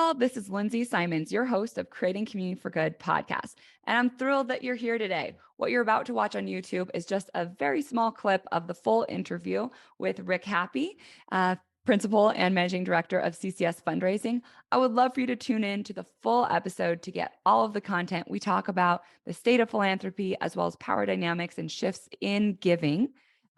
all. This is Lindsay Simons, your host of Creating Community for Good podcast. And I'm thrilled that you're here today. What you're about to watch on YouTube is just a very small clip of the full interview with Rick Happy, Principal and Managing Director of CCS Fundraising. I would love for you to tune in to the full episode to get all of the content. We talk about the state of philanthropy as well as power dynamics and shifts in giving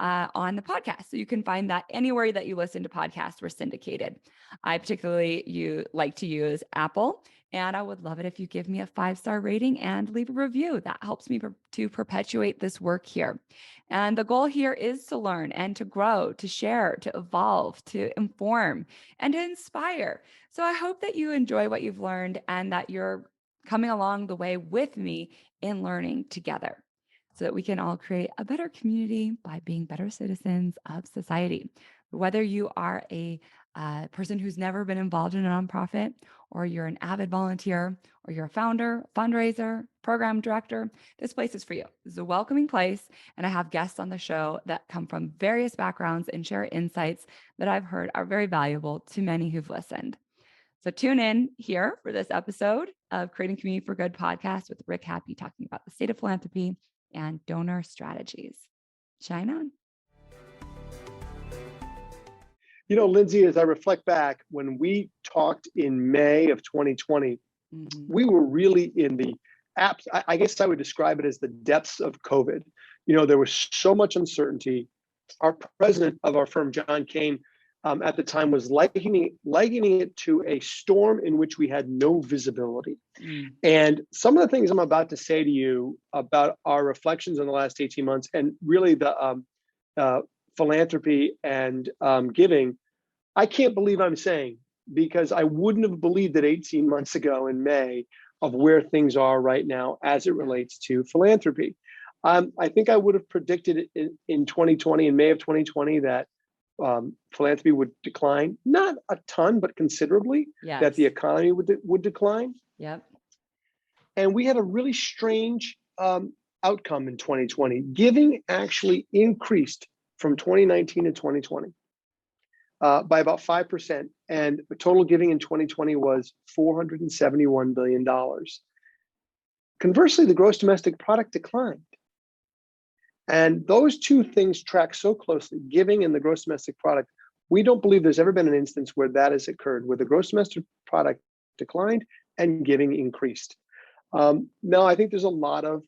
on the podcast. So you can find that anywhere that you listen to podcasts. We're syndicated. I particularly like to use Apple, and I would love it if you give me a 5-star rating and leave a review. That helps me to perpetuate this work here. And the goal here is to learn and to grow, to share, to evolve, to inform, and to inspire. So I hope that you enjoy what you've learned and that you're coming along the way with me in learning together, so that we can all create a better community by being better citizens of society. Whether you are a person who's never been involved in a nonprofit, or you're an avid volunteer, or you're a founder, fundraiser, program director, this place is for you. This is a welcoming place, and I have guests on the show that come from various backgrounds and share insights that I've heard are very valuable to many who've listened. So tune in here for this episode of Creating Community for Good podcast with Rick Happy, talking about the state of philanthropy and donor strategies. Shine on. You know, Lindsay, as I reflect back, when we talked in May of 2020, we were really in the apps. I guess I would describe it as the depths of COVID. You know, there was so much uncertainty. Our president of our firm, John Kane, at the time was likening it to a storm in which we had no visibility. And some of the things I'm about to say to you about our reflections on the last 18 months and really the philanthropy and giving, I can't believe I'm saying, because I wouldn't have believed it 18 months ago in May of where things are right now as it relates to philanthropy. I think I would have predicted in 2020, in May of 2020, that philanthropy would decline, not a ton, but considerably, that the economy would decline. Yep. And we had a really strange outcome in 2020. Giving actually increased from 2019 to 2020 by about 5%. And the total giving in 2020 was $471 billion. Conversely, the gross domestic product declined. And those two things track so closely, giving and the gross domestic product. We don't believe there's ever been an instance where that has occurred, where the gross domestic product declined and giving increased. Now, I think there's a lot of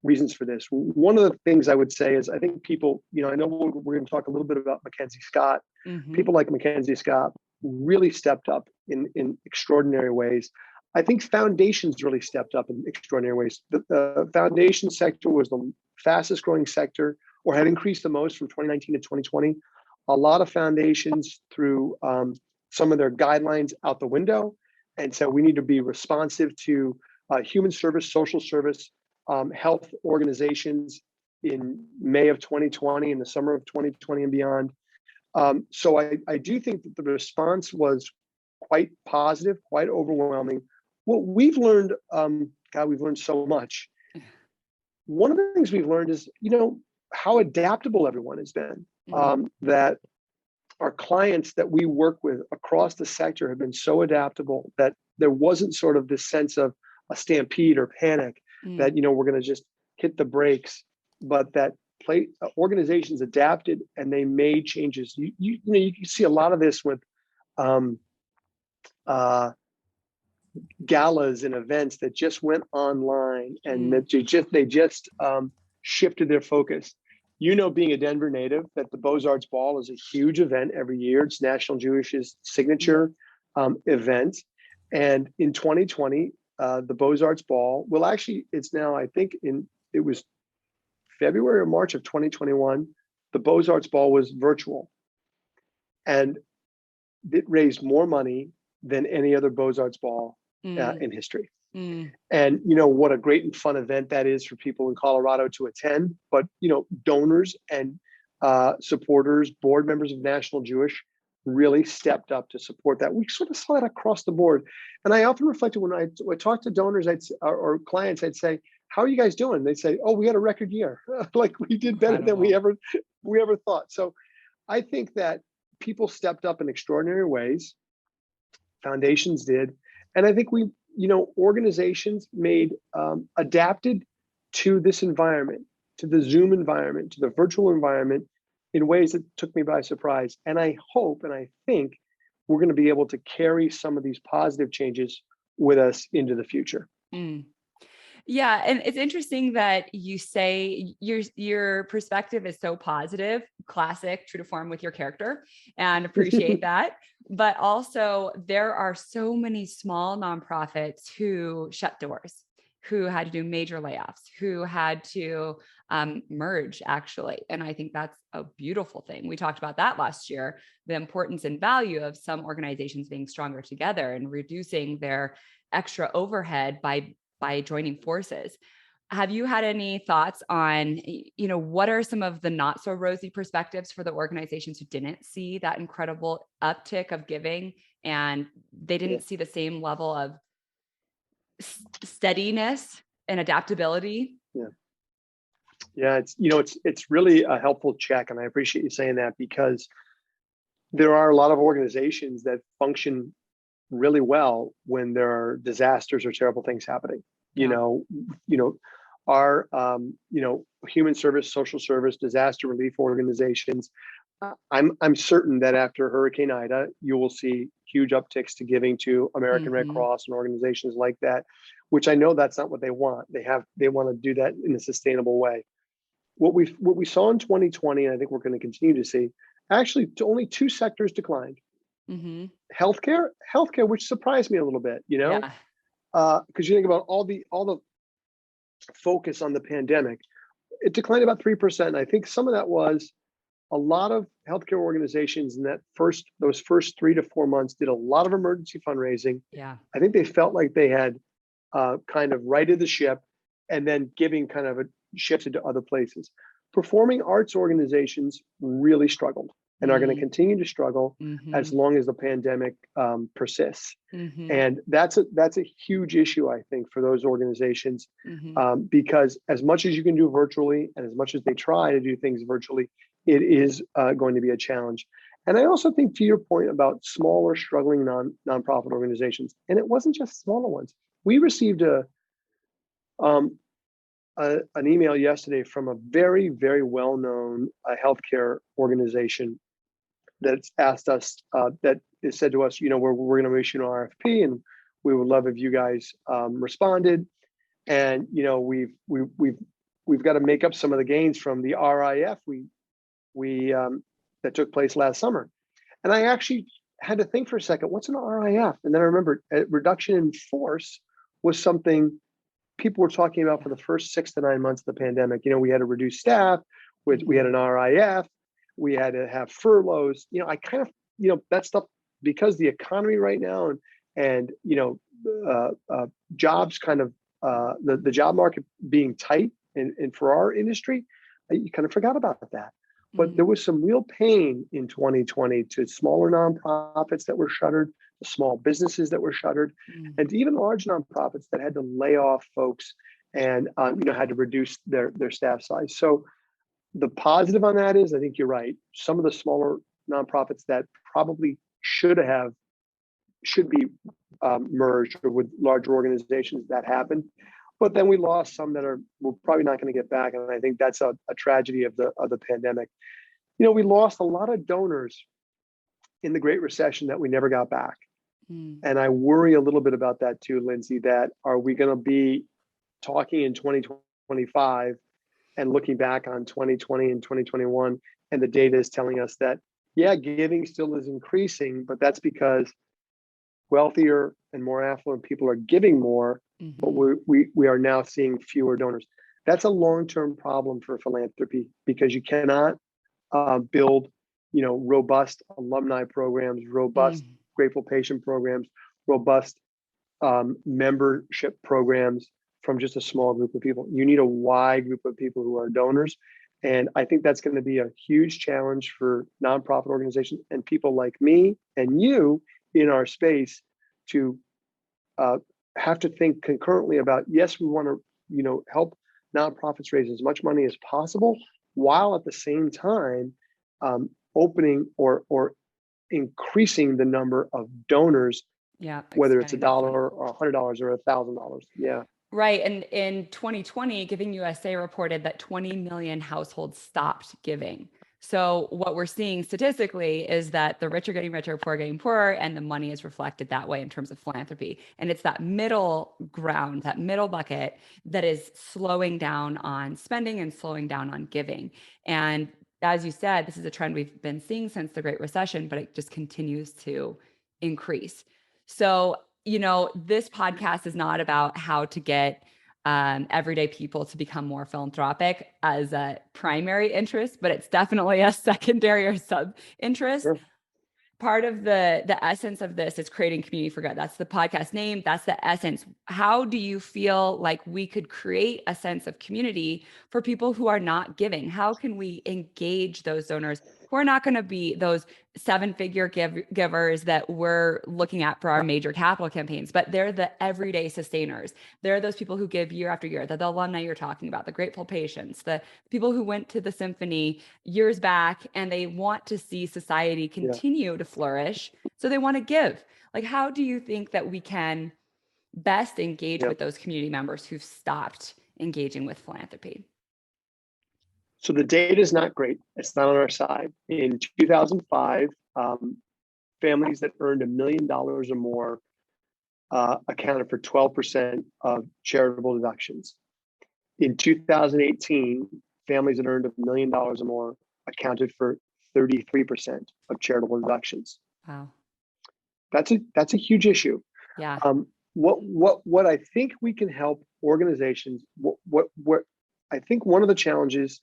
reasons for this. One of the things I would say is I think people, you know, I know we're going to talk a little bit about Mackenzie Scott. People like Mackenzie Scott really stepped up in extraordinary ways. I think foundations really stepped up in extraordinary ways. The foundation sector was the fastest growing sector, or had increased the most from 2019 to 2020. A lot of foundations threw some of their guidelines out the window. And so we need to be responsive to human service, social service, health organizations in May of 2020, in the summer of 2020 and beyond. So I do think that the response was quite positive, quite overwhelming. What we've learned, God, we've learned so much. One of the things we've learned is, you know, how adaptable everyone has been. That our clients that we work with across the sector have been so adaptable that there wasn't sort of this sense of a stampede or panic that, you know, we're going to just hit the brakes, but that organizations adapted and they made changes. You know, you can see a lot of this with galas and events that just went online and that they just shifted their focus. You know, being a Denver native, that the Beaux-Arts Ball is a huge event every year. It's National Jewish's signature event. And in 2020, the Beaux-Arts Ball, well, actually, it's now, I think it was February or March of 2021, the Beaux-Arts Ball was virtual. And it raised more money than any other Beaux-Arts Ball in history. And, you know, what a great and fun event that is for people in Colorado to attend. But, you know, donors and supporters, board members of National Jewish really stepped up to support that. We sort of saw that across the board. And I often reflected when I talk to donors or clients, I'd say, how are you guys doing? They'd say, oh, we had a record year. Like we did better than we ever thought. So I think that people stepped up in extraordinary ways. foundations did, and I think organizations adapted to this environment, to the Zoom environment, to the virtual environment in ways that took me by surprise. And I hope and I think we're going to be able to carry some of these positive changes with us into the future. Mm. Yeah. And it's interesting that you say your perspective is so positive, classic, true to form with your character, and appreciate that. But also there are so many small nonprofits who shut doors, who had to do major layoffs, who had to merge actually. And I think that's a beautiful thing. We talked about that last year, the importance and value of some organizations being stronger together and reducing their extra overhead by joining forces. Have you had any thoughts on, what are some of the not so rosy perspectives for the organizations who didn't see that incredible uptick of giving and they didn't see the same level of steadiness and adaptability? Yeah, it's really a helpful check, and I appreciate you saying that, because there are a lot of organizations that function really well when there are disasters or terrible things happening. Yeah. Our human service, social service, disaster relief organizations. I'm certain that after Hurricane Ida, you will see huge upticks to giving to American Red Cross and organizations like that, which I know that's not what they want. They want to do that in a sustainable way. What we saw in 2020, and I think we're going to continue to see, actually only two sectors declined. Mm-hmm. Healthcare, which surprised me a little bit, Yeah. because you think about all the focus on the pandemic, it declined about 3%. I think some of that was a lot of healthcare organizations in those first 3 to 4 months did a lot of emergency fundraising. Yeah. I think they felt like they had kind of righted the ship, and then giving kind of shifted to other places. Performing arts organizations really struggled and are going to continue to struggle as long as the pandemic persists. And that's a huge issue, I think, for those organizations, because as much as you can do virtually and as much as they try to do things virtually, it is going to be a challenge. And I also think, to your point about smaller, struggling nonprofit organizations, and it wasn't just smaller ones. We received an email yesterday from a very, very well-known healthcare organization that's asked us, that is said to us, we're going to issue an RFP, and we would love if you guys responded. And we've got to make up some of the gains from the RIF that took place last summer. And I actually had to think for a second, what's an RIF? And then I remembered a reduction in force was something people were talking about for the first 6 to 9 months of the pandemic. We had to reduce staff, we had an RIF, we had to have furloughs. I kind of, that stuff, because the economy right now and jobs kind of, the job market being tight and for our industry, you kind of forgot about that. But there was some real pain in 2020 to smaller nonprofits that were shuttered, to small businesses that were shuttered, and to even large nonprofits that had to lay off folks and had to reduce their staff size. So the positive on that is, I think you're right. Some of the smaller nonprofits that probably should be merged or with larger organizations, that happened. But then we lost some that we're probably not going to get back, and I think that's a tragedy of the pandemic. We lost a lot of donors in the Great Recession that we never got back, and I worry a little bit about that too, Lindsay. That are we going to be talking in 2025 and looking back on 2020 and 2021, and the data is telling us that giving still is increasing, but that's because wealthier and more affluent people are giving more, but we are now seeing fewer donors. That's a long-term problem for philanthropy, because you cannot build, robust alumni programs, robust grateful patient programs, robust membership programs from just a small group of people. You need a wide group of people who are donors. And I think that's going to be a huge challenge for nonprofit organizations and people like me and you in our space to have to think concurrently about, yes, we want to, help nonprofits raise as much money as possible, while at the same time opening or increasing the number of donors Yeah, whether it's a expanding that fund. dollar or $100 or $1,000. Yeah. Right. And in 2020, Giving USA reported that 20 million households stopped giving. So what we're seeing statistically is that the rich are getting richer, poor are getting poorer, and the money is reflected that way in terms of philanthropy. And it's that middle ground, that middle bucket that is slowing down on spending and slowing down on giving. And as you said, this is a trend we've been seeing since the Great Recession, but it just continues to increase. So this podcast is not about how to get everyday people to become more philanthropic as a primary interest, but it's definitely a secondary or sub interest. Sure. Part of the essence of this is creating community for good. That's the podcast name. That's the essence. How do you feel like we could create a sense of community for people who are not giving? How can we engage those donors who are not going to be those seven-figure givers that we're looking at for our major capital campaigns, but they're the everyday sustainers. They're those people who give year after year, the alumni you're talking about, the grateful patients, the people who went to the symphony years back and they want to see society Yeah. continue to flourish. So they want to give. Like, how do you think that we can best engage Yeah. with those community members who've stopped engaging with philanthropy? So the data is not great. It's not on our side. In 2005, families that earned $1 million or more accounted for 12% of charitable deductions. In 2018, families that earned $1 million or more accounted for 33% of charitable deductions. Wow. That's a huge issue. Yeah. What I think we can help organizations, what I think one of the challenges,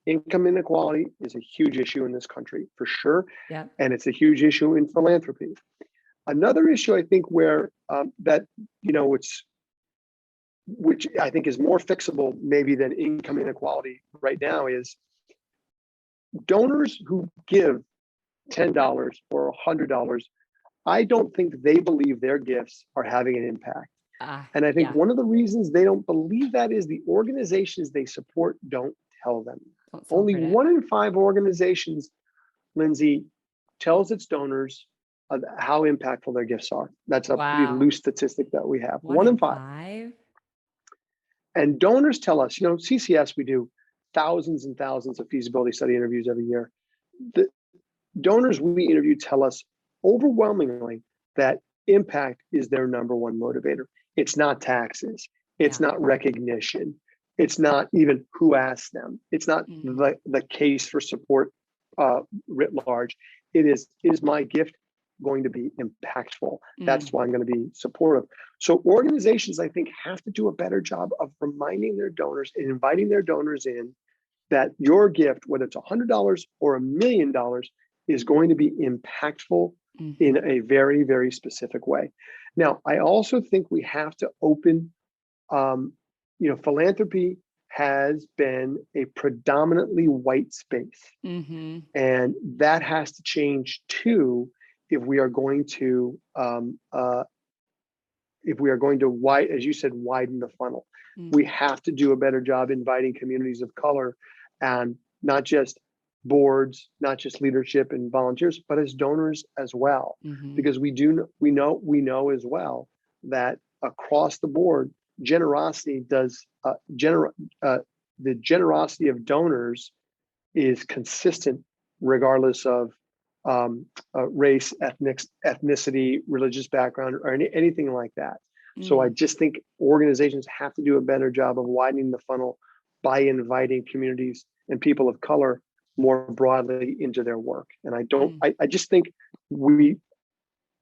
income inequality is a huge issue in this country for sure. Yeah. And it's a huge issue in philanthropy. Another issue I think where which I think is more fixable maybe than income inequality right now is donors who give $10 or $100. I don't think they believe their gifts are having an impact. And I think one of the reasons they don't believe that is the organizations they support don't tell them. Only 1 in 5 organizations, Lindsay, tells its donors how impactful their gifts are. That's a pretty loose statistic that we have. 1 in 5. And donors tell us, CCS, we do thousands and thousands of feasibility study interviews every year. The donors we interview tell us overwhelmingly that impact is their number one motivator. It's not taxes. It's not recognition. It's not even who asked them. It's not the case for support writ large. It is my gift going to be impactful? That's why I'm going to be supportive. So organizations, I think, have to do a better job of reminding their donors and inviting their donors in that your gift, whether it's $100 or $1 million, is going to be impactful in a very, very specific way. Now, I also think we have to open, philanthropy has been a predominantly white space. And that has to change too if we are going to, as you said, widen the funnel. We have to do a better job inviting communities of color, and not just boards, not just leadership and volunteers, but as donors as well. Because we know as well that across the board, generosity does the generosity of donors is consistent regardless of race, ethnicity, religious background, or anything like that. So I just think organizations have to do a better job of widening the funnel by inviting communities and people of color more broadly into their work. And I just think we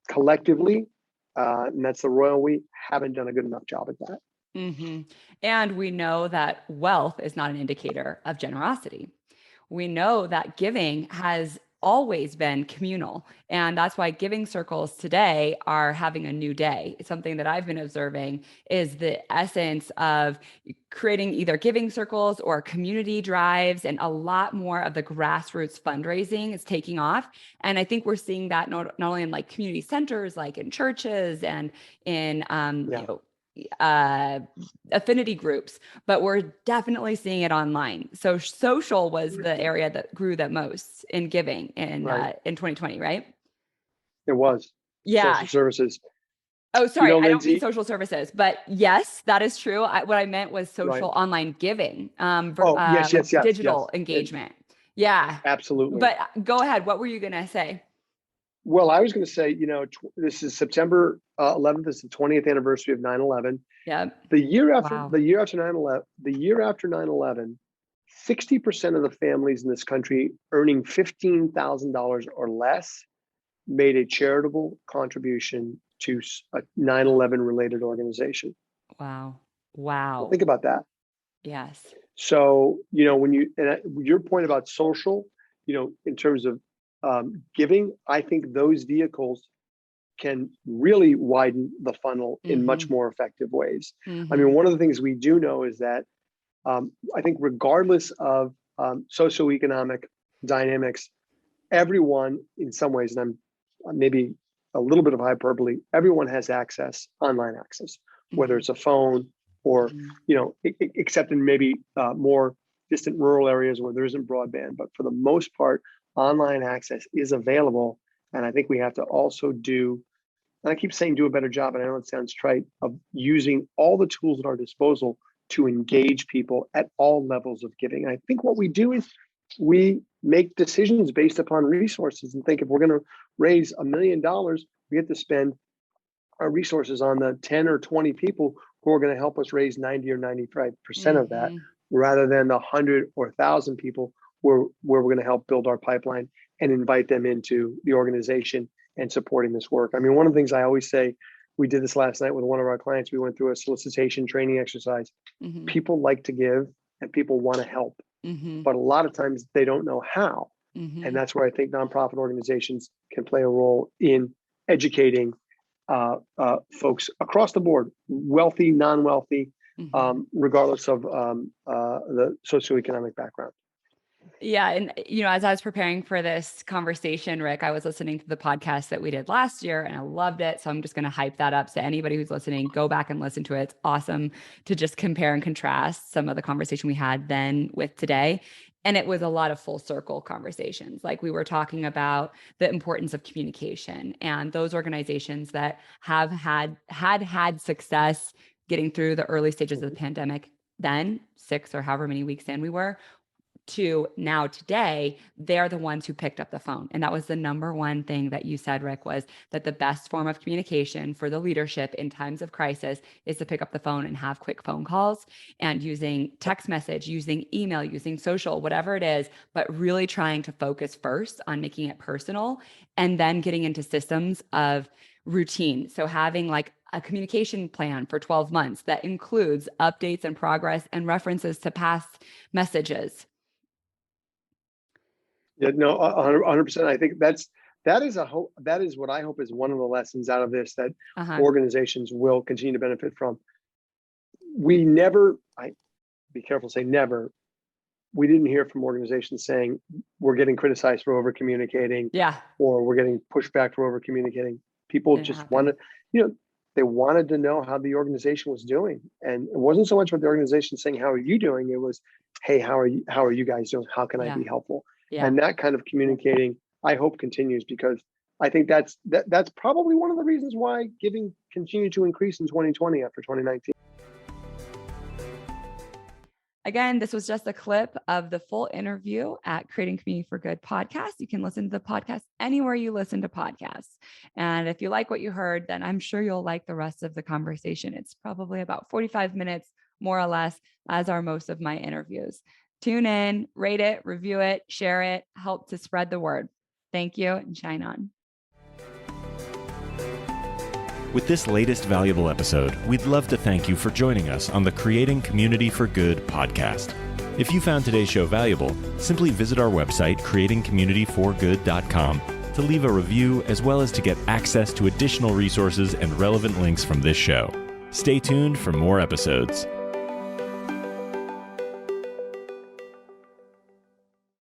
collectively, and that's the royal we, haven't done a good enough job at that. And we know that wealth is not an indicator of generosity. We know that giving has always been communal. And that's why giving circles today are having a new day. It's something that I've been observing is the essence of creating either giving circles or community drives, and a lot more of the grassroots fundraising is taking off. And I think we're seeing that not only in like community centers, like in churches and in, affinity groups, but we're definitely seeing it online. So social was the area that grew the most in giving in 2020, right? It was. Yeah. social services. Oh, sorry. I don't mean Lindsay, social services, but yes, that is true. What I meant was right? social online giving, Oh, yes, like yes, yes, digital yes. And engagement. Yeah. absolutely. But go ahead. What were you going to say? Well, I was going to say, this is September 11th. This is the 20th anniversary of 9/11. Yeah. The year after Wow. the year after 9/11, 60% of the families in this country earning $15,000 or less made a charitable contribution to a 9/11 related organization. Wow. Well, Wow. think about that. Yes. So, your point about social, in terms of giving, I think those vehicles can really widen the funnel in Mm-hmm. much more effective ways. I Mm-hmm. mean, one of the things we do know is that I think regardless of socioeconomic dynamics, everyone in some ways, and I'm maybe a little bit of hyperbole, everyone has access, online access, whether Mm-hmm. it's a phone or, Mm-hmm. except in maybe more distant rural areas where there isn't broadband. But for the most part, online access is available. And I think we have to also and I keep saying do a better job, and I know it sounds trite, of using all the tools at our disposal to engage people at all levels of giving. And I think what we do is we make decisions based upon resources and think if we're going to raise $1 million, we have to spend our resources on the 10 or 20 people who are going to help us raise 90 or 95% of that, Mm-hmm. rather than the 100 or 1,000 people where we're going to help build our pipeline and invite them into the organization and supporting this work. I mean, one of the things I always say, we did this last night with one of our clients. We went through a solicitation training exercise. Mm-hmm. People like to give and people want to help, Mm-hmm. but a lot of times they don't know how. Mm-hmm. And that's where I think nonprofit organizations can play a role in educating folks across the board, wealthy, non-wealthy, Mm-hmm. regardless of the socioeconomic background. Yeah. And, as I was preparing for this conversation, Rick, I was listening to the podcast that we did last year and I loved it. So I'm just going to hype that up. So anybody who's listening, go back and listen to it. It's awesome to just compare and contrast some of the conversation we had then with today. And it was a lot of full circle conversations. Like we were talking about the importance of communication and those organizations that have had success getting through the early stages of the pandemic, then 6 or however many weeks in we were, to now today, they're the ones who picked up the phone. And that was the number one thing that you said, Rick, was that the best form of communication for the leadership in times of crisis is to pick up the phone and have quick phone calls, and using text message, using email, using social, whatever it is, but really trying to focus first on making it personal and then getting into systems of routine. So having like a communication plan for 12 months that includes updates and progress and references to past messages. Yeah, no, 100%. I think that is what I hope is one of the lessons out of this that Uh-huh. organizations will continue to benefit from. We never, I be careful to say never, we didn't hear from organizations saying we're getting criticized for over communicating, Yeah. or we're getting pushed back for over communicating. People Didn't just happen. they wanted to know how the organization was doing. And it wasn't so much what the organization saying, how are you doing? It was, hey, how are you guys doing? How can I Yeah. be helpful? Yeah. And that kind of communicating, I hope, continues, because I think that's probably one of the reasons why giving continued to increase in 2020 after 2019. Again, this was just a clip of the full interview at Creating Community for Good podcast. You can listen to the podcast anywhere you listen to podcasts. And if you like what you heard, then I'm sure you'll like the rest of the conversation. It's probably about 45 minutes, more or less, as are most of my interviews. Tune in, rate it, review it, share it, help to spread the word. Thank you, and shine on. With this latest valuable episode, we'd love to thank you for joining us on the Creating Community for Good podcast. If you found today's show valuable, simply visit our website, creatingcommunityforgood.com, to leave a review, as well as to get access to additional resources and relevant links from this show. Stay tuned for more episodes.